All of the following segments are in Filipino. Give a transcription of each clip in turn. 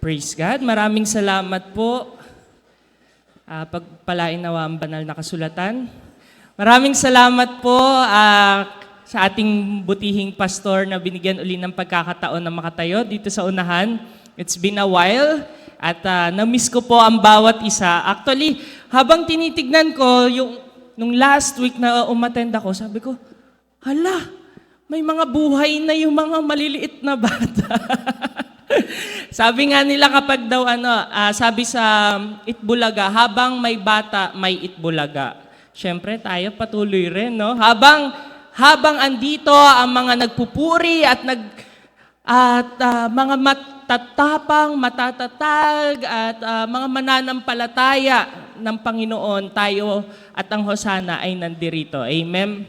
Praise God. Maraming salamat po. Pagpalain nawa ang banal na kasulatan. Maraming salamat po sa ating butihing pastor na binigyan uli ng pagkakataon na makatayo dito sa unahan. It's been a while at na-miss ko po ang bawat isa. Actually, habang tinitignan ko, nung last week na umattend ako, sabi ko, hala, may mga buhay na yung mga maliliit na bata. Sabi nga nila kapag daw sabi sa Itbulaga, habang may bata, may Itbulaga. Siyempre tayo patuloy rin, no? Habang andito ang mga nagpupuri at mga matatapang, matatatag at mga mananampalataya ng Panginoon, tayo at ang Hosana ay nandirito. Amen.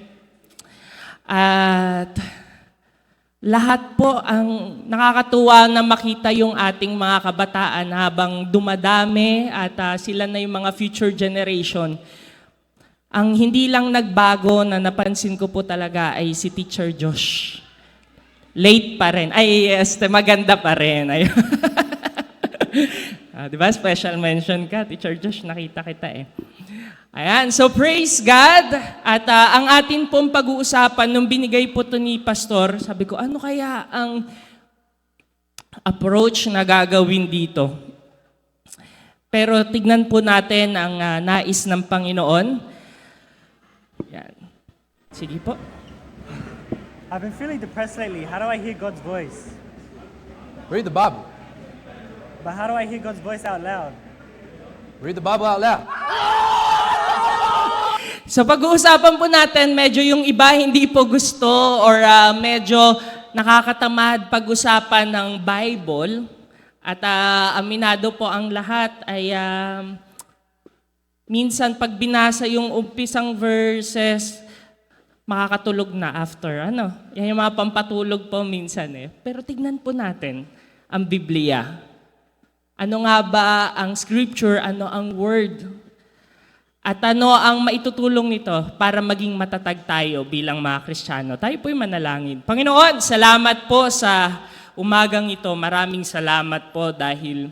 At lahat po ang nakakatuwa na makita yung ating mga kabataan habang dumadami at sila na yung mga future generation. Ang hindi lang nagbago na napansin ko po talaga ay si Teacher Josh. Late pa rin. Ay, yes, maganda pa rin. Diba? Special mention ka, Teacher Josh, nakita kita eh. Ayan, so praise God. At ang atin pong pag-uusapan, nung binigay po ito ni Pastor, sabi ko, ano kaya ang approach na gagawin dito? Pero tignan po natin ang nais ng Panginoon. Yan. Sige po. I've been feeling depressed lately. How do I hear God's voice? Read the Bible. But how do I hear God's voice out loud? Read the Bible out loud. Sa pag-uusapan po natin, medyo yung iba hindi po gusto or medyo nakakatamad pag-usapan ng Bible. At aminado po ang lahat ay minsan pag binasa yung umpisang verses, makakatulog na after. Yan yung mga pampatulog po minsan eh. Pero tignan po natin ang Biblia. Ano nga ba ang scripture? Ano ang word? At ano ang maitutulong nito para maging matatag tayo bilang mga Kristiyano? Tayo po'y manalangin. Panginoon, salamat po sa umagang ito. Maraming salamat po dahil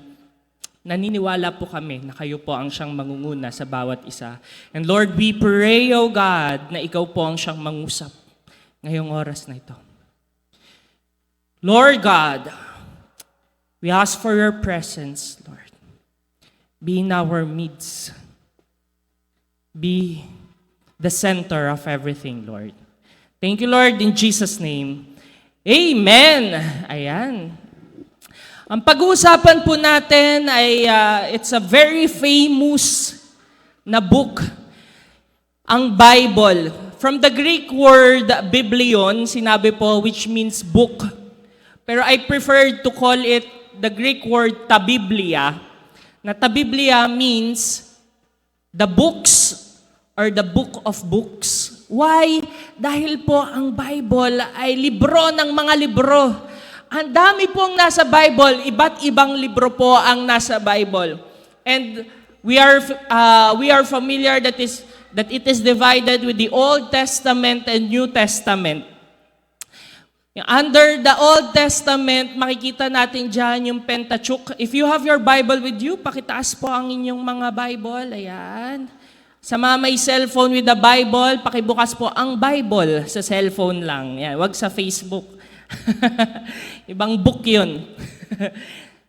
naniniwala po kami na kayo po ang siyang mangunguna sa bawat isa. And Lord, we pray, O God, na ikaw po ang siyang mangusap ngayong oras na ito. Lord God, we ask for your presence, Lord. Be in our midst. Be the center of everything, Lord. Thank you, Lord, in Jesus' name. Amen! Ayan. Ang pag-uusapan po natin ay it's a very famous na book, ang Bible. From the Greek word biblion, sinabi po, which means book. Pero I prefer to call it the Greek word tabiblia, na tabiblia means the books or the book of books. Why? Dahil po ang Bible ay libro ng mga libro. Ang dami pong nasa Bible, iba't ibang libro po ang nasa Bible. And we are familiar that it is divided with the Old Testament and New Testament. Under the Old Testament, makikita natin dyan yung Pentateuch. If you have your Bible with you, pakitaas po ang inyong mga Bible. Ayan. Sa mga may cellphone with the Bible, pakibukas po ang Bible sa cellphone lang. Yan, wag sa Facebook. Ibang book yun.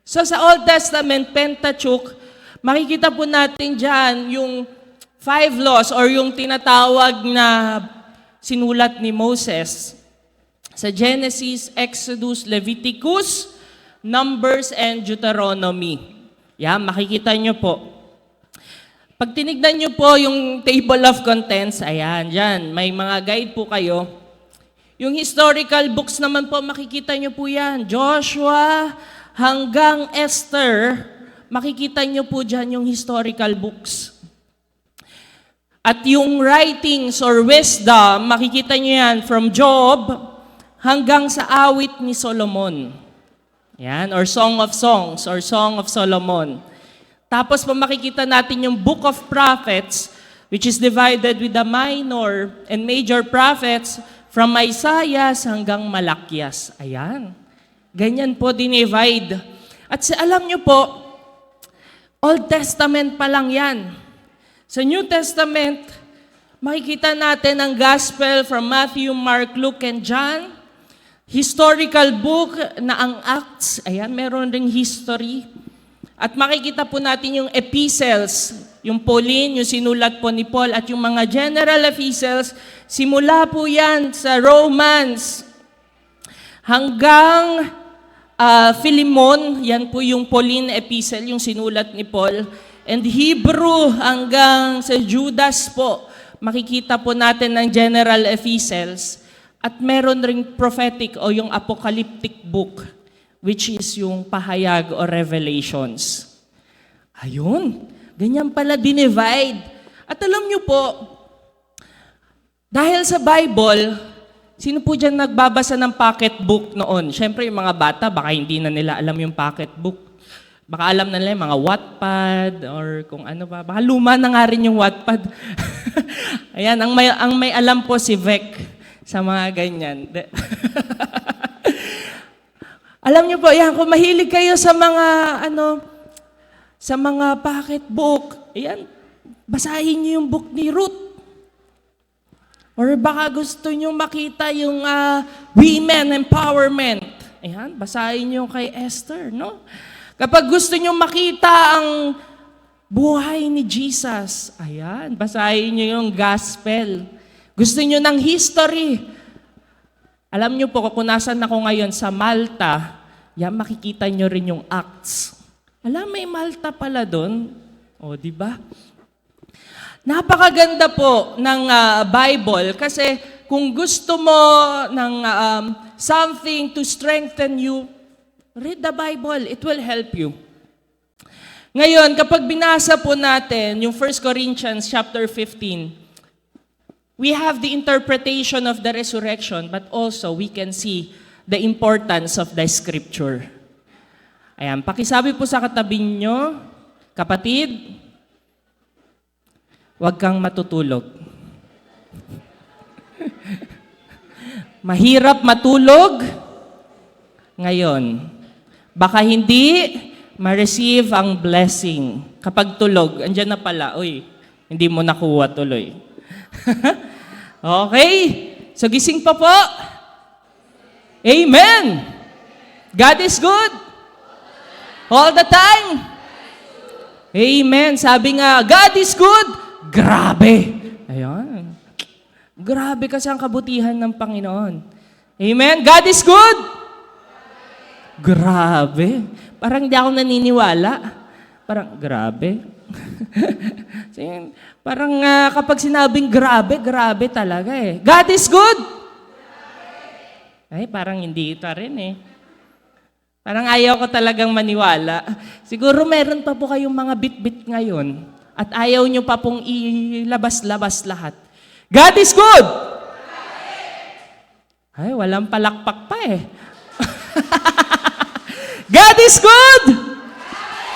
So sa Old Testament, Pentateuch, makikita po natin dyan yung 5 laws or yung tinatawag na sinulat ni Moses. Sa Genesis, Exodus, Leviticus, Numbers, and Deuteronomy. Yan, makikita nyo po. Pag tinignan nyo po yung table of contents, ayan, dyan, may mga guide po kayo. Yung historical books naman po, makikita nyo po yan. Joshua hanggang Esther, makikita nyo po dyan yung historical books. At yung writings or wisdom, makikita nyo yan from Job hanggang sa awit ni Solomon. Yan, or Song of Songs, or Song of Solomon. Tapos pa makikita natin yung Book of Prophets, which is divided with the minor and major prophets from Isaiah hanggang Malakias. Ayan. Ganyan po dinivide At alam nyo po, Old Testament pa lang yan. Sa New Testament, makikita natin ang Gospel from Matthew, Mark, Luke, and John. Historical book na ang Acts, ayan, meron ring history. At makikita po natin yung epistles, yung Pauline, yung sinulat po ni Paul, at yung mga general epistles, simula po yan sa Romans hanggang Philemon, yan po yung Pauline epistle, yung sinulat ni Paul, and Hebrew hanggang sa Judas po, makikita po natin ng general epistles, at meron ring prophetic o yung apocalyptic book, which is yung pahayag o revelations. Ayun, ganyan pala dinivide. At alam nyo po, dahil sa Bible, sino po dyan nagbabasa ng pocketbook noon? Siyempre, yung mga bata, baka hindi na nila alam yung pocketbook. Baka alam na nila yung mga Wattpad or kung ano pa. Baka luma na nga rin yung Wattpad. Ayan, ang may alam po si Vec sa mga ganyan. Alam niyo po, yan, kung mahilig kayo sa mga, sa mga pocketbook, ayan, basahin niyo yung book ni Ruth. Or baka gusto niyo makita yung women empowerment. Ayan, basahin niyo kay Esther, no? Kapag gusto niyo makita ang buhay ni Jesus, ayan, basahin niyo yung gospel. Gusto niyo ng history. Alam niyo po, kung nasan ako ngayon sa Malta, yan, makikita niyo rin yung Acts. Alam, may Malta pala doon. O, di ba? Napakaganda po ng Bible kasi kung gusto mo ng something to strengthen you, read the Bible. It will help you. Ngayon, kapag binasa po natin yung 1 Corinthians chapter 15, we have the interpretation of the resurrection, but also we can see the importance of the scripture. Ayan, pakisabi po sa katabi nyo, kapatid, huwag kang matutulog. Mahirap matulog ngayon. Baka hindi ma-receive ang blessing. Kapag tulog, andyan na pala, uy, hindi mo nakuha tuloy. Okay? So gising pa po. Amen! God is good. All the time. Amen. Sabi nga, God is good. Grabe. Ayan. Grabe kasi ang kabutihan ng Panginoon. Amen. God is good. Grabe. Parang hindi ako naniniwala. Parang, grabe. Parang kapag sinabing grabe, grabe talaga eh. God is good. Ay, parang hindi ito rin eh. Parang ayaw ko talagang maniwala. Siguro meron pa po kayong mga bit-bit ngayon at ayaw nyo pa pong ilabas-labas lahat. God is good! Ay, walang palakpak pa eh. God is good!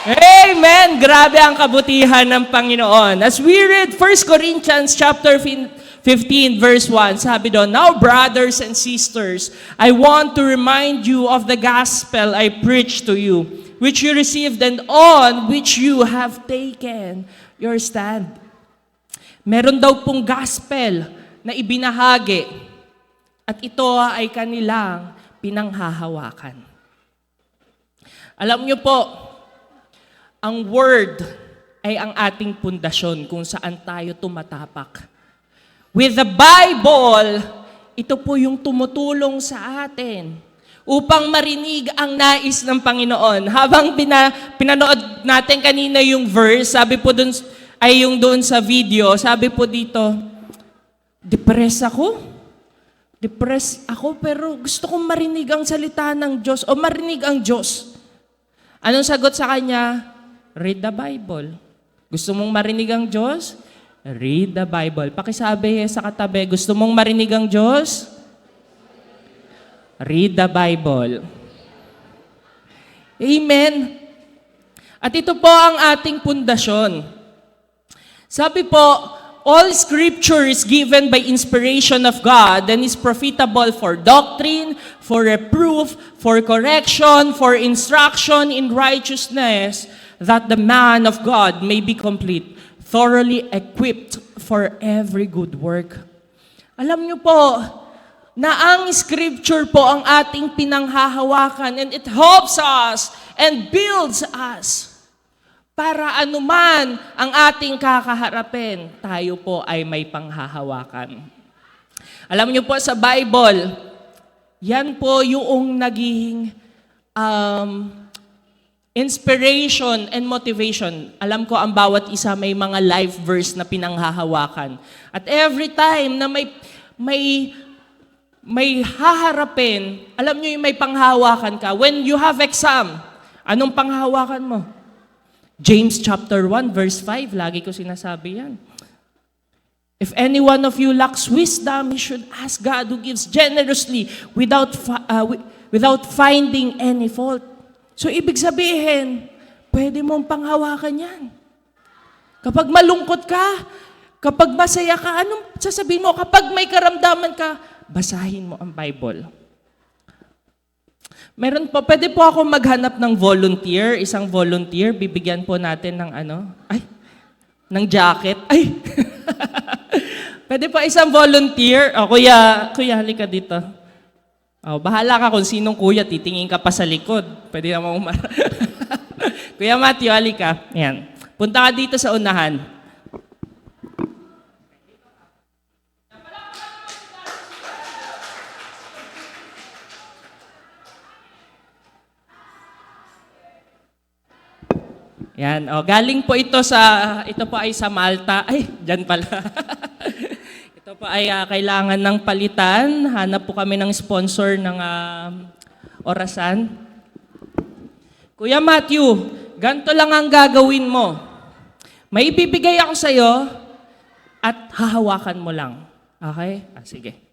Amen! Grabe ang kabutihan ng Panginoon. As we read 1 Corinthians chapter 15 verse 1, sabi doon, Now brothers and sisters, I want to remind you of the gospel I preached to you, which you received and on which you have taken your stand. Meron daw pong gospel na ibinahagi at ito ay kanilang pinanghahawakan. Alam niyo po, ang word ay ang ating pundasyon kung saan tayo tumatapak. With the Bible, ito po yung tumutulong sa atin upang marinig ang nais ng Panginoon. Habang pinanood natin kanina yung verse, sabi po dun, ay yung doon sa video, sabi po dito, depressed ako, pero gusto kong marinig ang salita ng Diyos o marinig ang Diyos. Anong sagot sa kanya? Read the Bible. Gusto mong marinig ang Diyos? Read the Bible. Pakisabi sa katabi, gusto mong marinig ang Diyos? Read the Bible. Amen. At ito po ang ating pundasyon. Sabi po, all scripture is given by inspiration of God and is profitable for doctrine, for reproof, for correction, for instruction in righteousness, that the man of God may be complete, thoroughly equipped for every good work. Alam niyo po, na ang scripture po ang ating pinanghahawakan, and it helps us and builds us para anuman ang ating kakaharapin, tayo po ay may panghahawakan. Alam niyo po sa Bible, yan po yung naging inspiration and motivation. Alam ko ang bawat isa may mga life verse na pinanghahawakan. At every time na may haharapin, alam nyo yung may panghahawakan ka. When you have exam, anong panghahawakan mo? James chapter 1 verse 5, lagi ko sinasabi yan. If any one of you lacks wisdom, he should ask God who gives generously without finding any fault. So ibig sabihin, pwede mong panghawakan yan. Kapag malungkot ka, kapag masaya ka, anong sasabihin mo? Kapag may karamdaman ka, basahin mo ang Bible. Meron po, pwede po ako maghanap ng volunteer, isang volunteer, bibigyan po natin ng ng jacket. Ay! Pwede po isang volunteer. Kuya, halika dito. Bahala ka kung sinong kuya, titingin ka pa sa likod. Pwede naman Kuya Matthew, halika. Ayan. Punta ka dito sa unahan. Yan, galing po ito po ay sa Malta. Ay, dyan pala. Ito po ay kailangan ng palitan. Hanap po kami ng sponsor ng orasan. Kuya Matthew, ganito lang ang gagawin mo. May ibibigay ako sa'yo at hahawakan mo lang. Okay? Sige.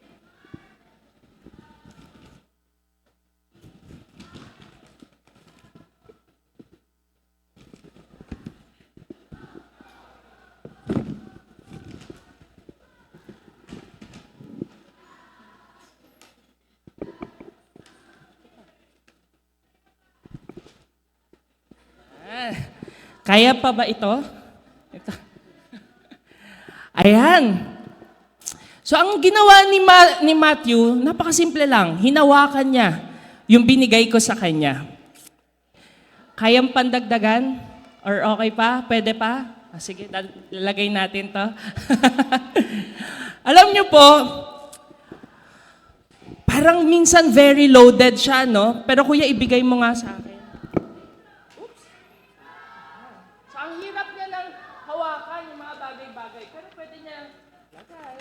Kaya pa ba ito? Ayan. So ang ginawa ni Matthew, napakasimple lang. Hinawakan niya yung binigay ko sa kanya. Kayang pandagdagan? Or okay pa? Pwede pa? Sige, lalagay natin to. Alam niyo po, parang minsan very loaded siya, no? Pero kuya, ibigay mo nga sa akin. Ang hirap niya ng hawakan yung mga bagay-bagay. Pero pwede niya lagay.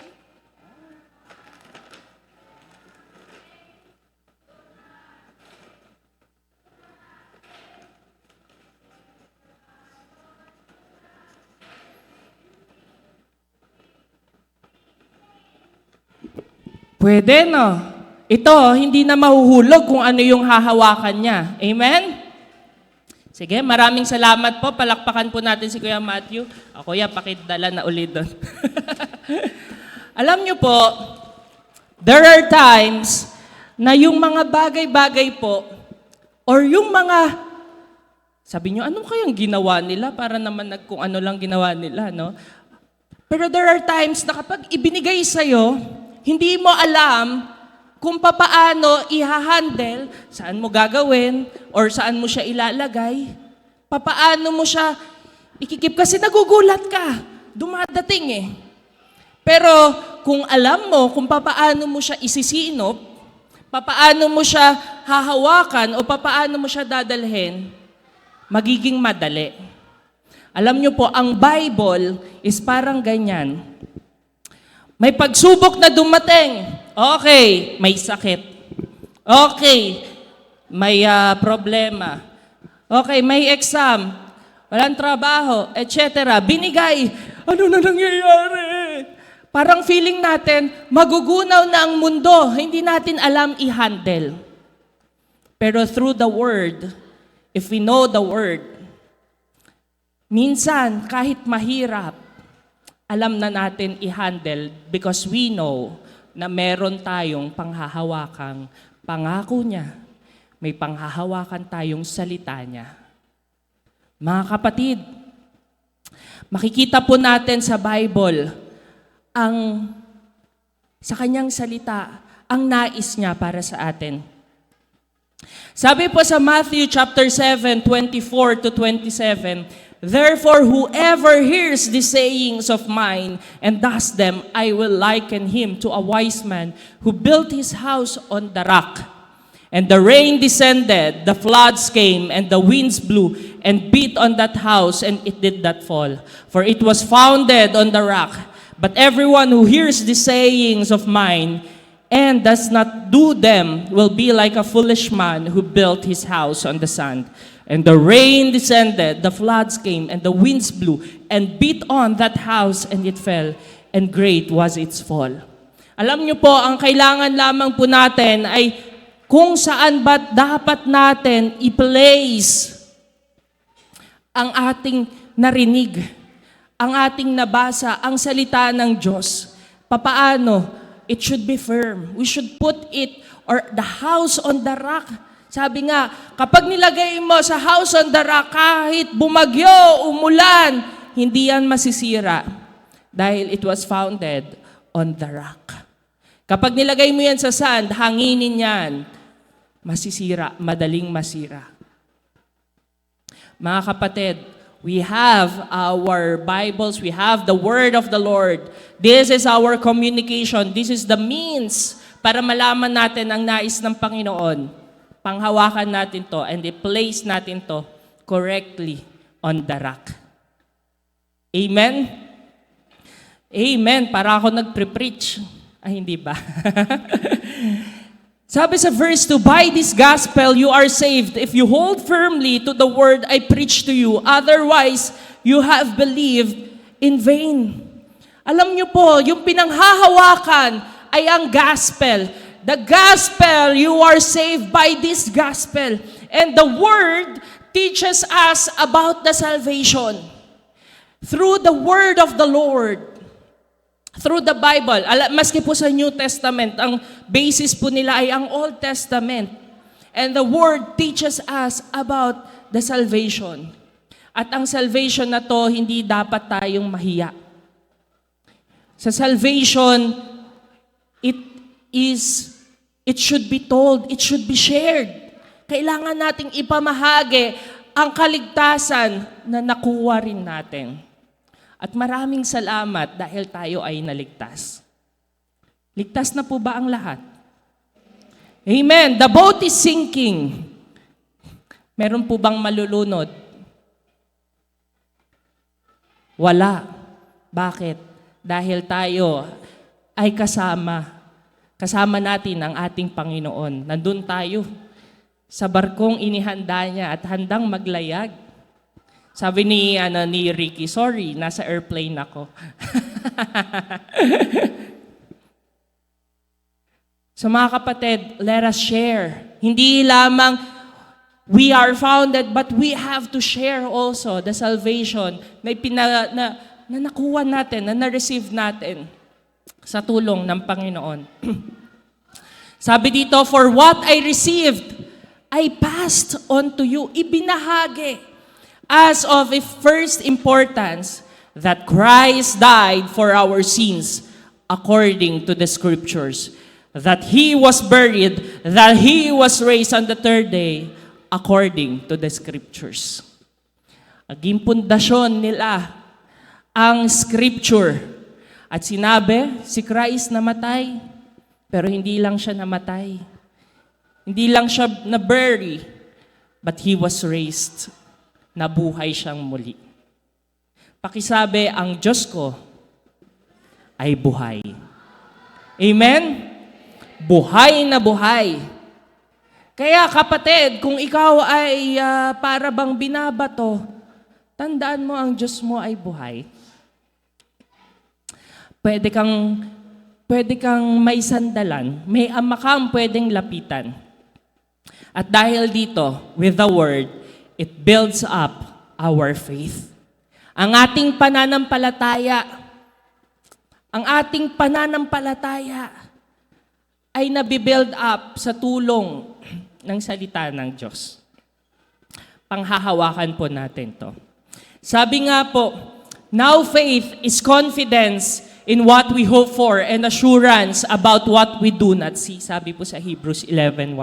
Pwede, no? Ito, hindi na mahuhulog kung ano yung hahawakan niya. Amen? Sige, maraming salamat po. Palakpakan po natin si Kuya Matthew. Kuya, pakidala na ulit doon. Alam niyo po, there are times na yung mga bagay-bagay po, or yung mga, sabi niyo, ano kayang ginawa nila? Para naman kung ano lang ginawa nila, no? Pero there are times na kapag ibinigay sa'yo, hindi mo alam kung papaano ihahandle, saan mo gagawin, or saan mo siya ilalagay, papaano mo siya ikikip kasi nagugulat ka, dumadating eh. Pero kung alam mo kung papaano mo siya isisinop, papaano mo siya hahawakan, o papaano mo siya dadalhin, magiging madali. Alam niyo po, ang Bible is parang ganyan. May pagsubok na dumating. Okay, may sakit. Okay, may problema. Okay, may exam. Walang trabaho, etc. Binigay. Ano na nangyayari? Parang feeling natin, magugunaw na ang mundo. Hindi natin alam i-handle. Pero through the Word, if we know the Word, minsan, kahit mahirap, alam na natin i-handle because we know na meron tayong panghahawakang Pangako niya, may panghahawakan tayong salita niya. Mga kapatid, makikita po natin sa Bible sa kanyang salita, ang nais niya para sa atin. Sabi po sa Matthew chapter 7, 24 to 27, "Therefore, whoever hears the sayings of mine and does them, I will liken him to a wise man who built his house on the rock. And the rain descended, the floods came, and the winds blew and beat on that house, and it did not fall. For it was founded on the rock. But everyone who hears the sayings of mine and does not do them will be like a foolish man who built his house on the sand. And the rain descended, the floods came, and the winds blew and beat on that house, and it fell, and great was its fall." Alam niyo po, ang kailangan lamang po natin ay kung saan ba dapat natin i-place ang ating narinig, ang ating nabasa, ang salita ng Diyos. Papaano? It should be firm. We should put it, or the house on the rock. Sabi nga, kapag nilagay mo sa house on the rock, kahit bumagyo, umulan, hindi yan masisira. Dahil it was founded on the rock. Kapag nilagay mo yan sa sand, hanginin yan, masisira, madaling masira. Mga kapatid, we have our Bibles, we have the Word of the Lord. This is our communication. This is the means para malaman natin ang nais ng Panginoon. Panghawakan natin to and i-place natin to correctly on the rock. Amen? Amen. Para ako nagpre-preach. Ay, hindi ba? Sabi sa verse 2, "By this gospel you are saved if you hold firmly to the word I preach to you. Otherwise, you have believed in vain." Alam niyo po, yung pinanghahawakan ay ang gospel. The gospel, you are saved by this gospel. And the word teaches us about the salvation. Through the word of the Lord. Through the Bible. Maski po sa New Testament, ang basis po nila ay ang Old Testament. And the Word teaches us about the salvation. At ang salvation na to, hindi dapat tayong mahiya. Sa salvation, it should be told, it should be shared. Kailangan nating ipamahagi ang kaligtasan na nakuha rin natin. At maraming salamat dahil tayo ay naligtas. Ligtas na po ba ang lahat? Amen. The boat is sinking. Meron po bang malulunod? Wala. Bakit? Dahil tayo ay kasama. Kasama natin ang ating Panginoon. Nandun tayo sa barkong inihanda niya at handang maglayag. Sabi ni Ricky, "Sorry, nasa airplane ako." So mga kapatid, let us share. Hindi lamang we are founded, but we have to share also the salvation na nakuha natin, na na-receive natin sa tulong ng Panginoon. Sabi dito, "For what I received, I passed on to you." Ibinahagi as of a first importance that Christ died for our sins according to the Scriptures, that He was buried, that He was raised on the third day according to the Scriptures. Naging pundasyon nila ang Scripture. At sinabi, si Christ namatay, pero hindi lang siya namatay. Hindi lang siya na-bury, but He was raised. Nabuhay siyang muli. Pakisabi, ang Diyos ko ay buhay. Amen? Buhay na buhay. Kaya kapatid, kung ikaw ay para bang binabato, tandaan mo ang Diyos mo ay buhay. Pwede kang may sandalan, may ama kang pwedeng lapitan. At dahil dito, with the Word, it builds up our faith. Ang ating pananampalataya ay nabibuild up sa tulong ng salita ng Diyos. Panghahawakan po natin to. Sabi nga po, now faith is confidence in what we hope for and assurance about what we do not see. Sabi po sa Hebrews 11:1.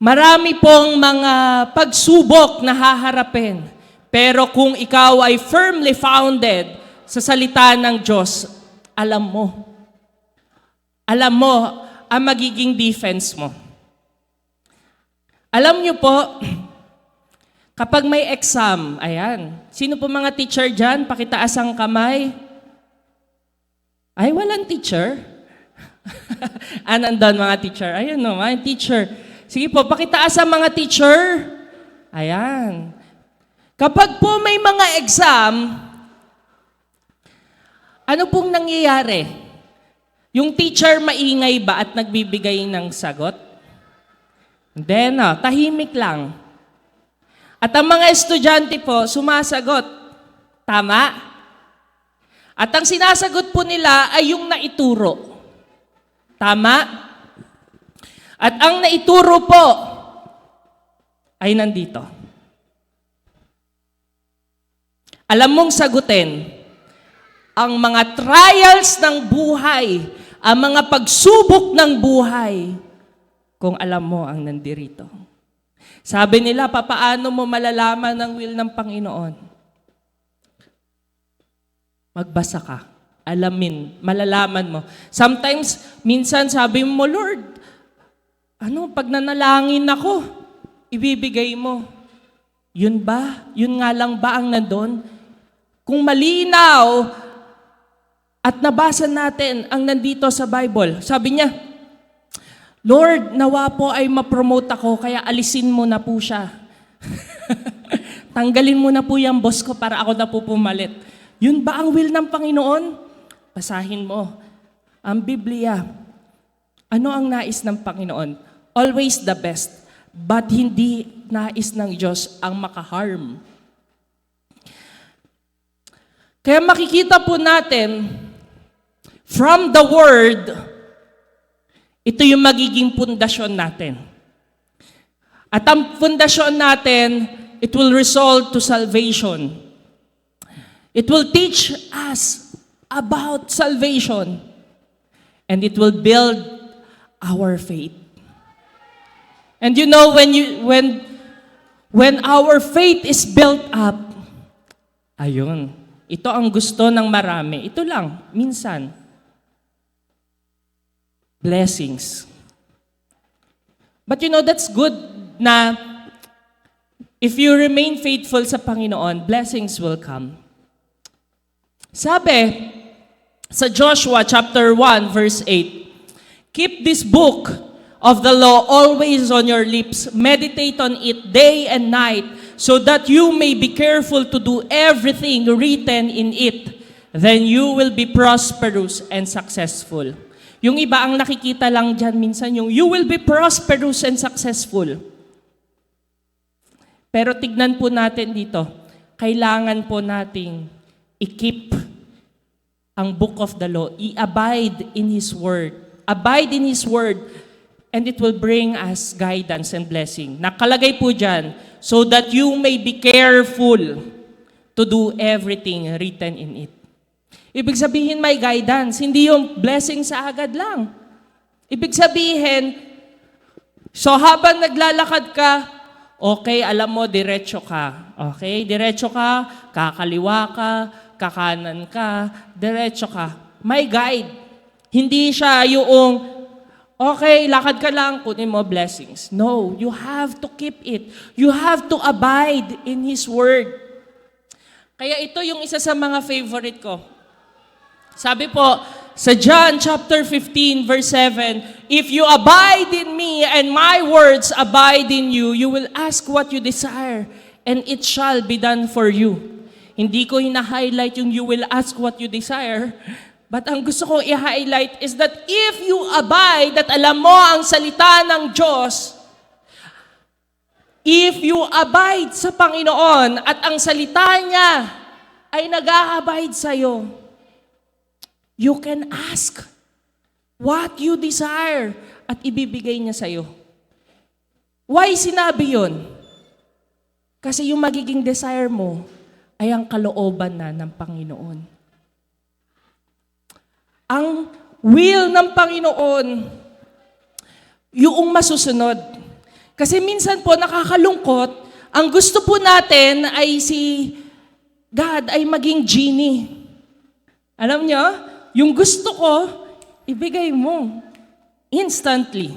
Marami pong mga pagsubok na haharapin. Pero kung ikaw ay firmly founded sa salita ng Diyos, alam mo ang magiging defense mo. Alam niyo po, kapag may exam, ayan, sino po mga teacher dyan? Pakitaas ang kamay. Ay, walang teacher. Nandun mga teacher. Ayun no, mga teacher. Sige po, pakitaas ang mga teacher. Ayan. Kapag po may mga exam, ano pong nangyayari? Yung teacher maingay ba at nagbibigay ng sagot? Hindi na, tahimik lang. At ang mga estudyante po, sumasagot. Tama? At ang sinasagot po nila ay yung naituro. Tama? At ang naituro po ay nandito. Alam mong sagutin ang mga trials ng buhay, ang mga pagsubok ng buhay, kung alam mo ang nandirito. Sabi nila, papaano mo malalaman ang will ng Panginoon? Magbasa ka. Alamin, malalaman mo. Sometimes, minsan sabi mo, Lord, pag nanalangin ako, ibibigay mo. Yun ba? Yun nga lang ba ang nandun? Kung malinaw at nabasa natin ang nandito sa Bible, sabi niya, Lord, nawa po ay ma-promote ako, kaya alisin mo na po siya. Tanggalin mo na po yung boss ko para ako na po pumalit. Yun ba ang will ng Panginoon? Basahin mo ang Biblia. Ano ang nais ng Panginoon? Always the best. But hindi nais ng Diyos ang makaharm. Kaya makikita po natin, from the Word, ito yung magiging pundasyon natin. At ang pundasyon natin, it will result to salvation. It will teach us about salvation. And it will build our faith. And you know, when our faith is built up, ayun, ito ang gusto ng marami. Ito lang, minsan. Blessings. But you know, that's good na if you remain faithful sa Panginoon, blessings will come. Sabi sa Joshua chapter 1 verse 8, keep this book of the law always on your lips. Meditate on it day and night so that you may be careful to do everything written in it. Then you will be prosperous and successful. Yung iba ang nakikita lang dyan minsan yung you will be prosperous and successful. Pero tignan po natin dito, kailangan po nating i-keep ang book of the law. I-abide in His Word. Abide in His Word and it will bring us guidance and blessing. Nakalagay po dyan, so that you may be careful to do everything written in it. Ibig sabihin may guidance, hindi yung blessing sa agad lang. Ibig sabihin, so habang naglalakad ka, okay, alam mo, diretso ka. Okay, diretso ka, kakaliwa ka, kakanan ka, diretso ka. May guide. Hindi siya yung, okay, lakad ka lang, kunin mo blessings. No, you have to keep it. You have to abide in His Word. Kaya ito yung isa sa mga favorite ko. Sabi po, sa John chapter 15 verse 7, if you abide in me and my words abide in you, you will ask what you desire and it shall be done for you. Hindi ko hina-highlight yung you will ask what you desire, but ang gusto ko i-highlight is that if you abide, at alam mo ang salita ng Diyos, if you abide sa Panginoon at ang salita niya ay nag-a-abide sa'yo, you can ask what you desire at ibibigay niya sa'yo. Why sinabi yon? Kasi yung magiging desire mo ay ang kalooban na ng Panginoon. Ang will ng Panginoon, yung masusunod. Kasi minsan po nakakalungkot, ang gusto po natin ay si God ay maging genie. Alam niyo, yung gusto ko, ibigay mo. Instantly.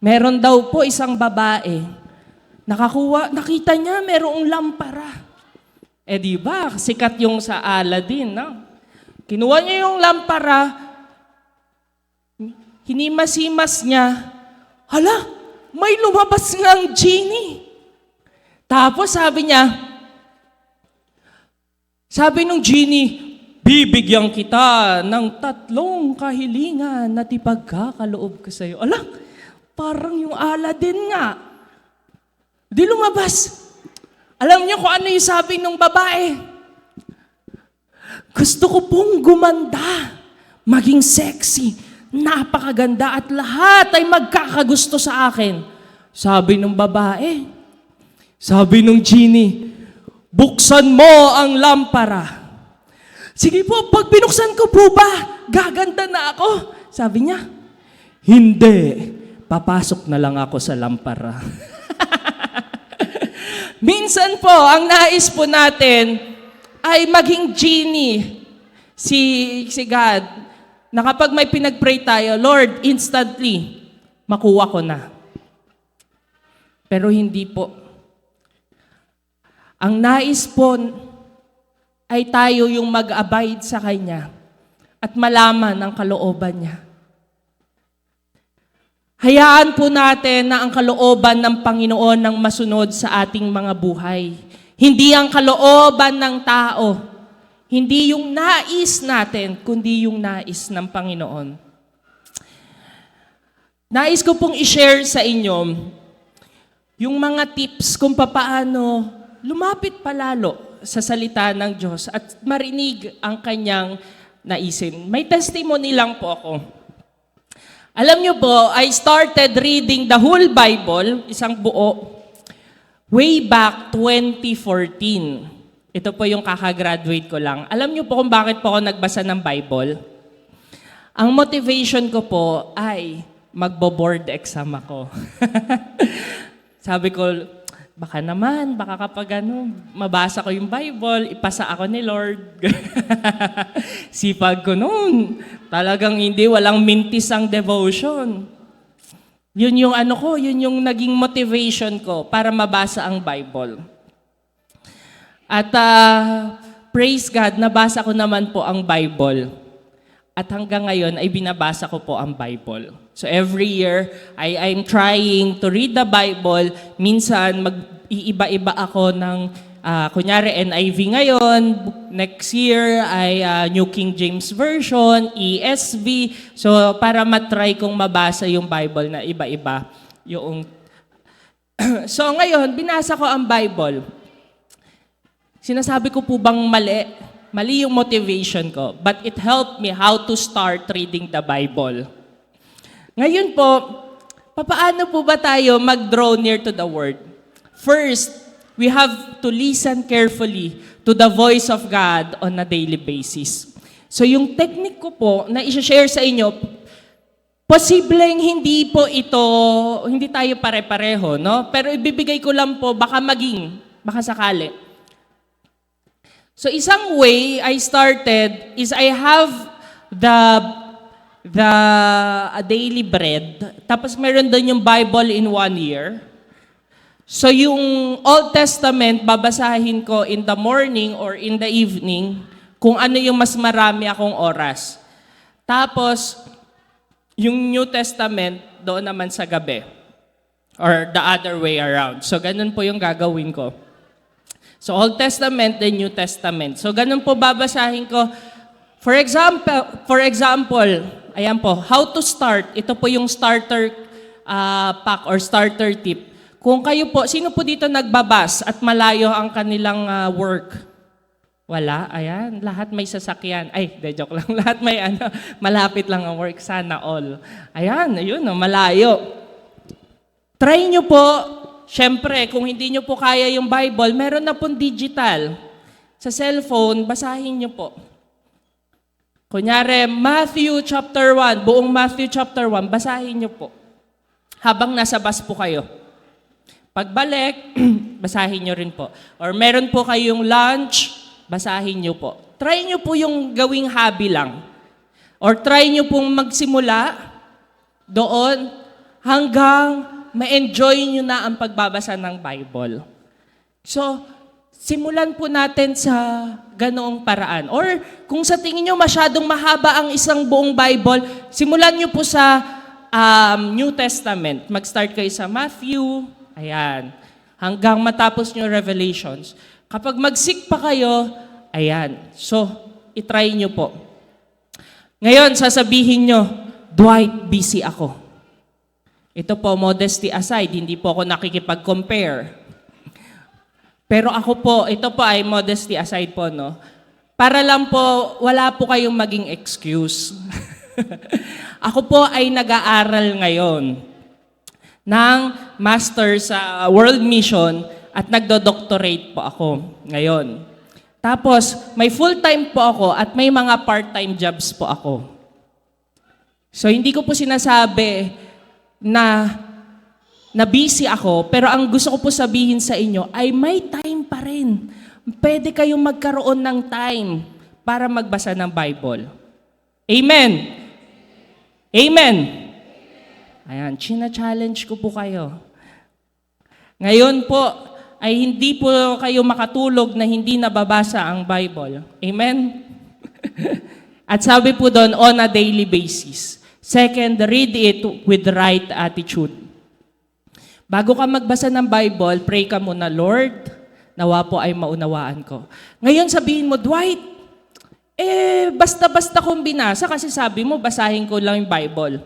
Meron daw po isang babae, nakita niya merong lampara. Di ba, sikat yung sa Aladdin, no? Kinuha niya yung lampara, hinimas-himas niya, hala, may lumabas ngang genie. Tapos sabi nung genie, bibigyan kita ng 3 kahilingan na ipagkakaloob ko sa iyo. Ala, parang yung Aladdin nga. Di lumabas. Alam niyo kung ano yung sabi nung babae? Gusto ko pong gumanda, maging sexy, napakaganda at lahat ay magkakagusto sa akin. Sabi nung babae. Sabi nung genie, buksan mo ang lampara. Sige po, pag binuksan ko po ba, gaganda na ako? Sabi niya, hindi. Papasok na lang ako sa lampara. Minsan po, ang nais po natin ay maging genie si God. Na kapag may pinag-pray tayo, Lord, instantly, makuha ko na. Pero hindi po. Ang nais po ay tayo yung mag-abide sa Kanya at malaman ang kalooban niya. Hayaan po natin na ang kalooban ng Panginoon ang masunod sa ating mga buhay. Hindi ang kalooban ng tao. Hindi yung nais natin, kundi yung nais ng Panginoon. Nais ko pong i-share sa inyo yung mga tips kung paano lumapit palalo sa salita ng Diyos at marinig ang kanyang naisin. May testimony lang po ako. Alam niyo po, I started reading the whole Bible, isang buo, way back 2014. Ito po yung kakagraduate ko lang. Alam niyo po kung bakit po ako nagbasa ng Bible? Ang motivation ko po ay magbo-board exam ako. Sabi ko, baka kapag mabasa ko yung Bible, ipasa ako ni Lord. Sipag ko noon. Talagang walang mintis ang devotion. Yun yung yun yung naging motivation ko para mabasa ang Bible. At praise God, nabasa ko naman po ang Bible. At hanggang ngayon ay binabasa ko po ang Bible. So every year, I'm trying to read the Bible. Minsan, mag-iiba-iba ako ng, kunyari NIV ngayon, next year ay New King James Version, ESV. So para matry kong mabasa yung Bible na iba-iba. So ngayon, binasa ko ang Bible. Sinasabi ko po bang mali? Mali yung motivation ko. But it helped me how to start reading the Bible. Ngayon po, papaano po ba tayo mag-draw near to the Word? First, we have to listen carefully to the voice of God on a daily basis. So yung technique ko po na i-share sa inyo, posibleng hindi tayo pare-pareho, no? Pero ibibigay ko lang po, baka sakali. So isang way I started is I have a daily bread. Tapos meron doon yung Bible in 1 year. So yung Old Testament, babasahin ko in the morning or in the evening kung ano yung mas marami akong oras. Tapos, yung New Testament, doon naman sa gabi. Or the other way around. So ganun po yung gagawin ko. So Old Testament, then New Testament. So ganun po babasahin ko. For example, ayan po, how to start. Ito po yung starter pack or starter tip. Kung kayo po, sino po dito nagbabas at malayo ang kanilang work? Wala, ayan. Lahat may sasakyan. Ay, de joke lang. Lahat may malapit lang ang work. Sana all. Ayan, ayun, malayo. Try nyo po, syempre, kung hindi nyo po kaya yung Bible, meron na pong digital. Sa cellphone, basahin nyo po. Kunyari, Matthew chapter 1, buong Matthew chapter 1, basahin nyo po. Habang nasa bus po kayo. Pagbalik, basahin nyo rin po. Or meron po kayong lunch, basahin nyo po. Try nyo po yung gawing hobby lang. Or try nyo pong magsimula doon hanggang ma-enjoy nyo na ang pagbabasa ng Bible. So, simulan po natin sa ganoong paraan. Or kung sa tingin nyo masyadong mahaba ang isang buong Bible, simulan nyo po sa New Testament. Mag-start kayo sa Matthew, ayan, hanggang matapos nyo Revelations. Kapag mag-seek pa kayo, ayan. So, itry nyo po. Ngayon, sasabihin nyo, Dwight, busy ako. Ito po, modesty aside, hindi po ako nakikipag-compare. Pero ako po, ito po ay modesty aside po, no? Para lang po, wala po kayong maging excuse. Ako po ay nag-aaral ngayon ng master sa World Mission at nagdo-doctorate po ako ngayon. Tapos, may full-time po ako at may mga part-time jobs po ako. So, hindi ko po sinasabi na busy ako, pero ang gusto ko po sabihin sa inyo ay may time pa rin. Pwede kayong magkaroon ng time para magbasa ng Bible. Amen? Amen? Ayan, china-challenge ko po kayo. Ngayon po, ay hindi po kayo makatulog na hindi nababasa ang Bible. Amen? At sabi po doon, on a daily basis. Second, read it with the right attitude. Bago ka magbasa ng Bible, pray ka muna, Lord, nawa po ay maunawaan ko. Ngayon sabihin mo, Dwight, basta-basta kong binasa kasi sabi mo, basahin ko lang yung Bible.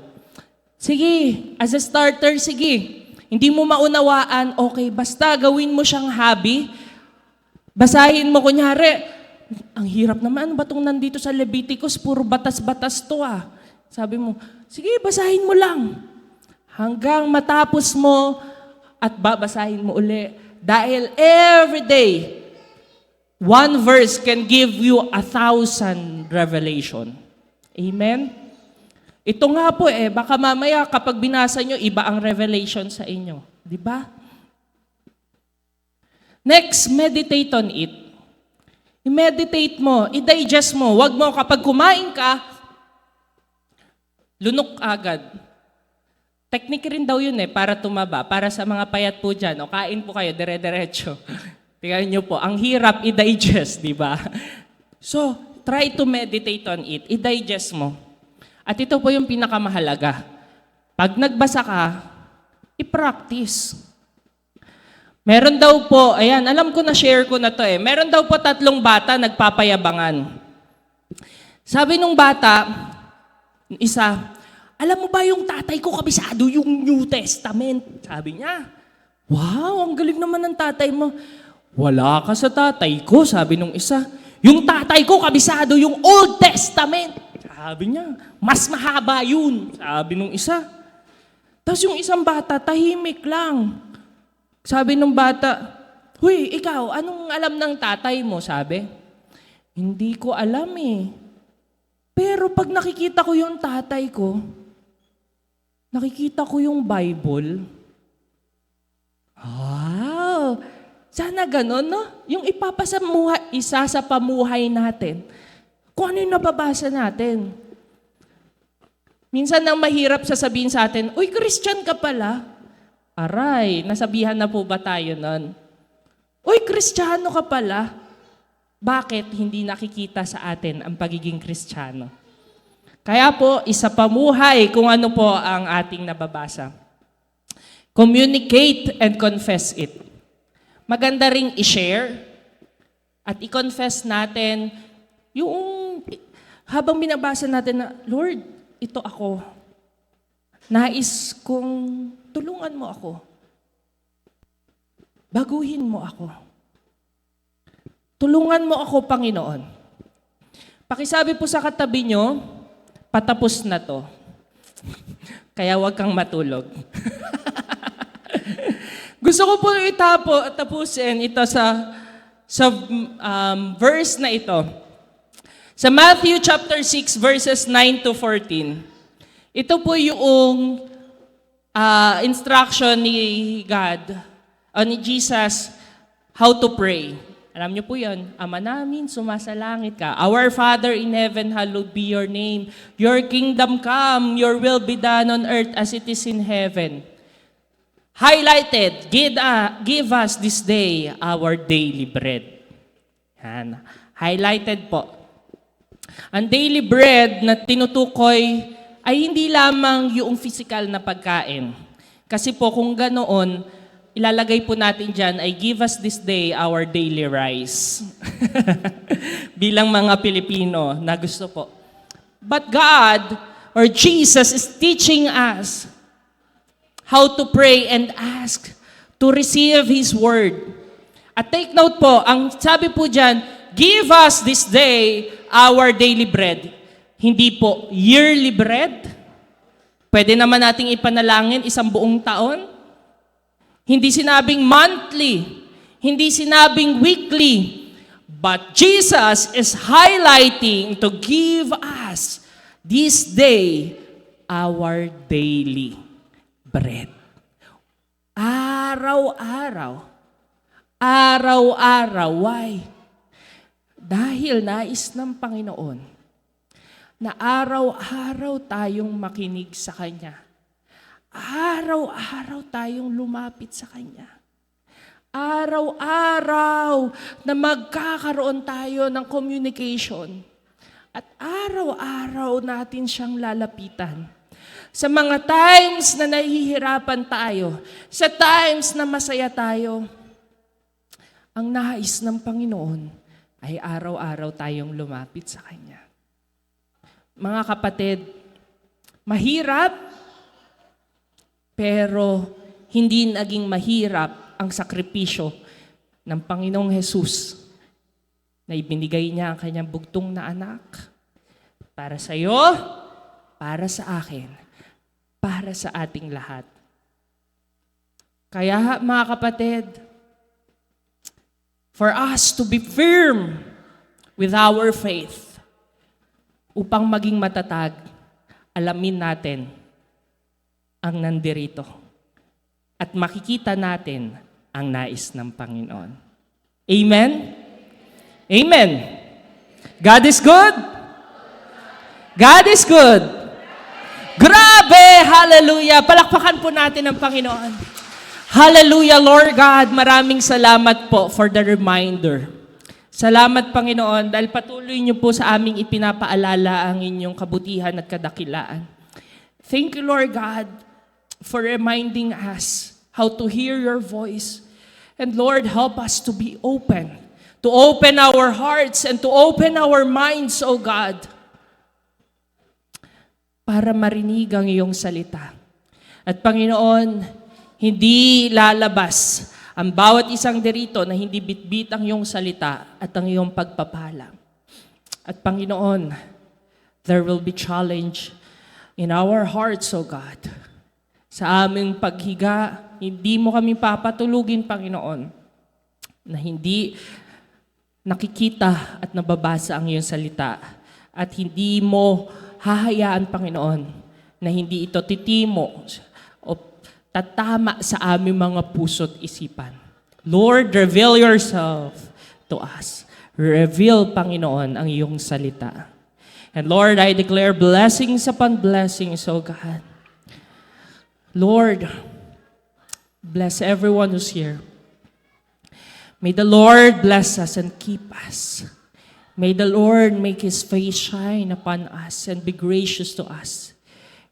Sige, as a starter, sige. Hindi mo maunawaan, okay, basta gawin mo siyang hobby. Basahin mo, kunyari, ang hirap naman, ano ba itong nandito sa Leviticus, puro batas-batas to ah. Sabi mo, sige, basahin mo lang. Hanggang matapos mo at babasahin mo uli. Dahil every day, one verse can give you 1,000 revelation. Amen? Ito nga po baka mamaya kapag binasa nyo, iba ang revelation sa inyo. Di ba? Next, meditate on it. I-meditate mo, i-digest mo. Huwag mo kapag kumain ka, lunok agad. Technique rin daw yun para tumaba. Para sa mga payat po dyan, o kain po kayo, dire-diretso. Tingnan nyo po, ang hirap i-digest, di ba? So, try to meditate on it. I-digest mo. At ito po yung pinakamahalaga. Pag nagbasa ka, i-practice. Meron daw po, ayan, alam ko na share ko na to meron daw po 3 bata nagpapayabangan. Sabi nung bata, isa, alam mo ba yung tatay ko kabisado yung New Testament? Sabi niya, wow, ang galing naman ng tatay mo. Wala ka sa tatay ko, sabi nung isa. Yung tatay ko kabisado yung Old Testament. Sabi niya, mas mahaba yun. Sabi nung isa. Tapos yung isang bata, tahimik lang. Sabi nung bata, huy, ikaw, anong alam ng tatay mo? Sabi, hindi ko alam Pero pag nakikita ko yung tatay ko, nakikita ko yung Bible. Wow! Sana ganon, no? Yung isa sa pamuhay natin. Kung ano yung nababasa natin. Minsan nang mahirap sasabihin sa atin, uy, Christian ka pala. Aray, nasabihan na po ba tayo nun? Uy, Kristiyano ka pala. Bakit hindi nakikita sa atin ang pagiging Kristiyano? Kaya po, isa pamuhay kung ano po ang ating nababasa. Communicate and confess it. Maganda ring i-share at i-confess natin yung habang binabasa natin na, Lord, ito ako. Nais kong tulungan mo ako. Baguhin mo ako. Tulungan mo ako, Panginoon. Pakisabi po sa katabi nyo, patapos na to. Kaya huwag kang matulog. Gusto ko po tapusin ito sa verse na ito. Sa Matthew chapter 6 verses 9 to 14. Ito po yung instruction ni God o ni Jesus how to pray. Alam niyo po yun, Ama namin, sumasalangit ka. Our Father in heaven, hallowed be your name. Your kingdom come, your will be done on earth as it is in heaven. Highlighted, give us this day our daily bread. Yan. Highlighted po. Ang daily bread na tinutukoy ay hindi lamang yung physical na pagkain. Kasi po kung ganoon, ilalagay po natin dyan ay give us this day our daily rice. Bilang mga Pilipino na gusto po. But God or Jesus is teaching us how to pray and ask to receive His word. At take note po, ang sabi po dyan, give us this day our daily bread. Hindi po yearly bread. Pwede naman nating ipanalangin isang buong taon. Hindi sinabing monthly. Hindi sinabing weekly. But Jesus is highlighting to give us this day our daily bread. Araw-araw. Araw-araw. Why? Dahil nais ng Panginoon na araw-araw tayong makinig sa Kanya. Araw-araw tayong lumapit sa Kanya. Araw-araw na magkakaroon tayo ng communication. At araw-araw natin siyang lalapitan. Sa mga times na nahihirapan tayo, sa times na masaya tayo, ang nais ng Panginoon ay araw-araw tayong lumapit sa Kanya. Mga kapatid, mahirap, pero hindi naging mahirap ang sakripisyo ng Panginoong Hesus na ibinigay niya ang kanyang bugtong na anak para sa iyo, para sa akin, para sa ating lahat. Kaya mga kapatid, for us to be firm with our faith, upang maging matatag, alamin natin ang nandirito. At makikita natin ang nais ng Panginoon. Amen? Amen. God is good? God is good. Grabe! Hallelujah! Palakpakan po natin ang Panginoon. Hallelujah, Lord God. Maraming salamat po for the reminder. Salamat, Panginoon, dahil patuloy niyo po sa aming ipinapaalala ang inyong kabutihan at kadakilaan. Thank you, Lord God, for reminding us how to hear your voice. And Lord, help us to be open, to open our hearts and to open our minds, O God, para marinig ang iyong salita. At Panginoon, hindi lalabas ang bawat isang derito na hindi bitbit ang iyong salita at ang iyong pagpapala. At Panginoon, there will be challenge in our hearts, O God. Sa aming paghiga, hindi mo kami papatulugin, Panginoon, na hindi nakikita at nababasa ang iyong salita. At hindi mo hahayaan, Panginoon, na hindi ito titimo o tatama sa aming mga puso't isipan. Lord, reveal yourself to us. Reveal, Panginoon, ang iyong salita. And Lord, I declare blessings upon blessings, O God. Lord, bless everyone who's here. May the Lord bless us and keep us. May the Lord make His face shine upon us and be gracious to us.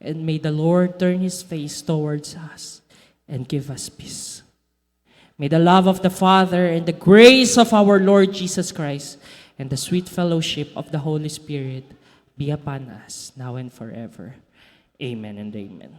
And may the Lord turn His face towards us and give us peace. May the love of the Father and the grace of our Lord Jesus Christ and the sweet fellowship of the Holy Spirit be upon us now and forever. Amen and amen.